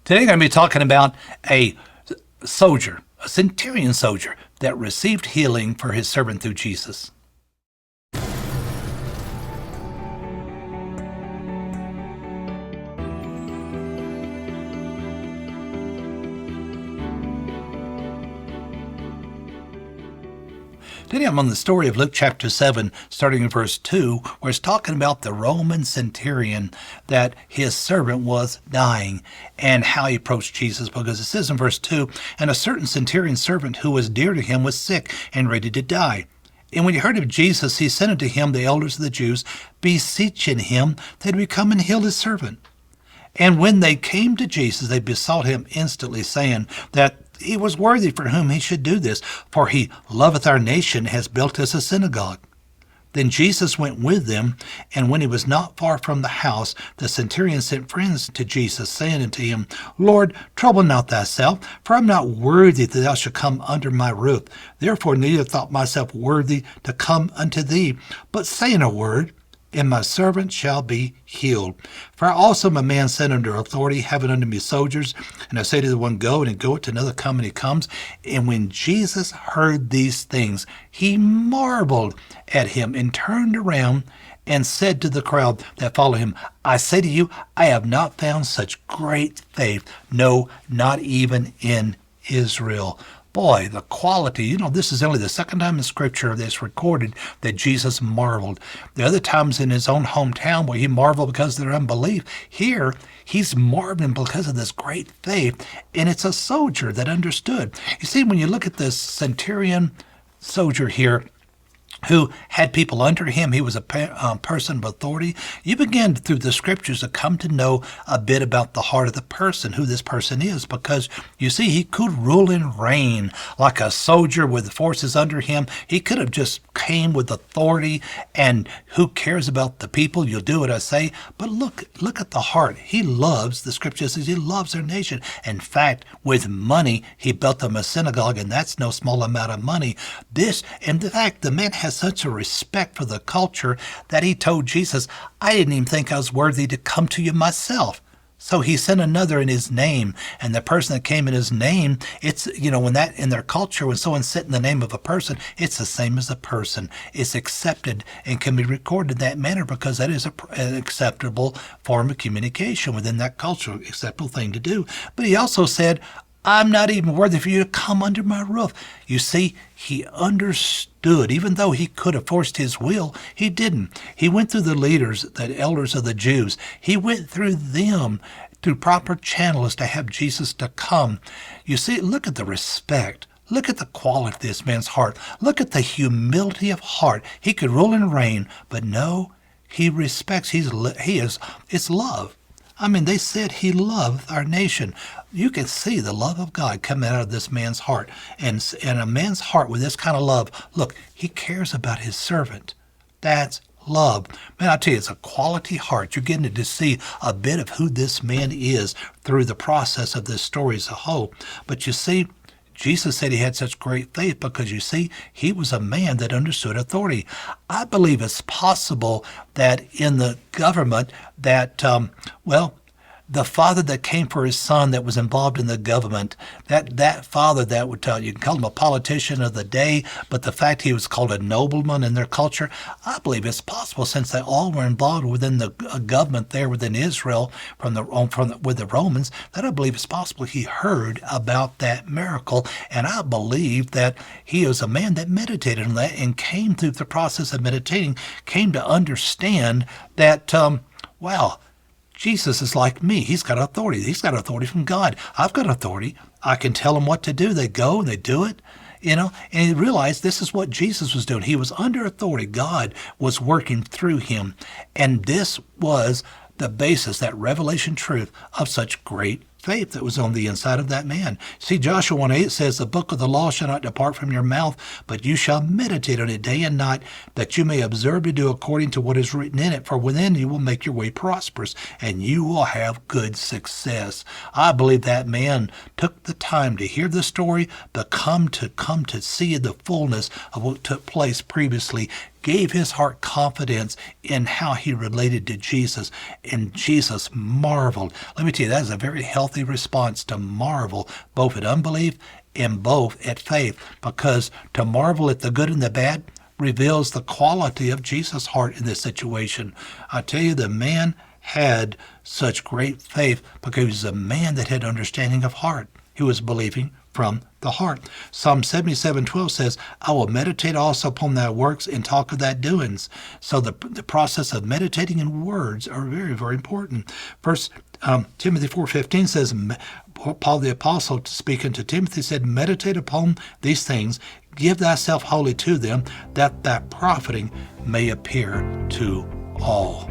Today I'm going to be talking about a soldier, a centurion soldier that received healing for his servant through Jesus. Today I'm on the story of Luke chapter 7, starting in verse 2, where it's talking about the Roman centurion that his servant was dying and how he approached Jesus. Because it says in verse 2, "And a certain centurion servant who was dear to him was sick and ready to die. And when he heard of Jesus, he sent unto him the elders of the Jews, beseeching him that he would come and heal his servant. And when they came to Jesus, they besought him instantly, saying that he was worthy for whom he should do this, for he loveth our nation, has built us a synagogue. Then Jesus went with them, and when he was not far from the house, the centurion sent friends to Jesus, saying unto him, Lord, trouble not thyself, for I am not worthy that thou should come under my roof. Therefore neither thought myself worthy to come unto thee, but say in a word, and my servant shall be healed. For I also am a man sent under authority, having under me soldiers, and I say to the one, go, and he goeth, to another, come, and he comes. And when Jesus heard these things, he marveled at him, and turned around and said to the crowd that followed him, I say to you, I have not found such great faith, no, not even in Israel." Boy, the quality, this is only the second time in Scripture that's recorded that Jesus marveled. The other times in his own hometown where he marveled because of their unbelief. Here, he's marveling because of this great faith, and it's a soldier that understood. You see, when you look at this centurion soldier here, who had people under him, he was a person of authority. You begin through the Scriptures to come to know a bit about the heart of the person, who this person is, because you see, he could rule and reign like a soldier with forces under him. He could have just came with authority, and who cares about the people? You'll do what I say. But look at the heart. He loves, the Scripture says, he loves our nation. In fact, with money, he built them a synagogue, and that's no small amount of money. In fact, the man has such a respect for the culture that he told Jesus, I didn't even think I was worthy to come to you myself. So he sent another in his name, and the person that came in his name, it's, when that in their culture, when someone sent in the name of a person, it's the same as a person. It's accepted and can be recorded in that manner because that is an acceptable form of communication within that culture, acceptable thing to do. But he also said, I'm not even worthy for you to come under my roof. You see, he understood. Even though he could have forced his will, he didn't. He went through the leaders, the elders of the Jews. He went through them through proper channels to have Jesus to come. You see, look at the respect. Look at the quality of this man's heart. Look at the humility of heart. He could rule and reign, but no, he respects. It's love. They said he loved our nation. You can see the love of God coming out of this man's heart. And a man's heart with this kind of love, look, he cares about his servant. That's love. Man, I tell you, it's a quality heart. You're getting to see a bit of who this man is through the process of this story as a whole. But you see, Jesus said he had such great faith because, you see, he was a man that understood authority. I believe it's possible that in the government that, the father that came for his son that was involved in the government, that father that would tell you can call him a politician of the day, but the fact he was called a nobleman in their culture, I believe it's possible since they all were involved within the government there within Israel with the Romans, that I believe it's possible he heard about that miracle. And I believe that he was a man that meditated on that and came through the process of meditating, came to understand that, Jesus is like me. He's got authority. He's got authority from God. I've got authority. I can tell them what to do. They go and they do it. And he realized this is what Jesus was doing. He was under authority. God was working through him. And this was the basis, that revelation truth of such great faith that was on the inside of that man. See, Joshua 1:8 says, the book of the law shall not depart from your mouth, but you shall meditate on it day and night, that you may observe to do according to what is written in it. For within you will make your way prosperous, and you will have good success. I believe that man took the time to hear the story, but come to see the fullness of what took place previously, gave his heart confidence in how he related to Jesus, and Jesus marveled. Let me tell you, that is a very healthy healthy response to marvel both at unbelief and both at faith, because to marvel at the good and the bad reveals the quality of Jesus' heart in this situation. I tell you, the man had such great faith because he was a man that had understanding of heart. He was believing from the heart. Psalm 77:12 says, I will meditate also upon thy works and talk of thy doings. So the process of meditating in words are very, very important. First Timothy 4:15 says, Paul the apostle, speaking to Timothy, said, meditate upon these things, give thyself wholly to them, that thy profiting may appear to all.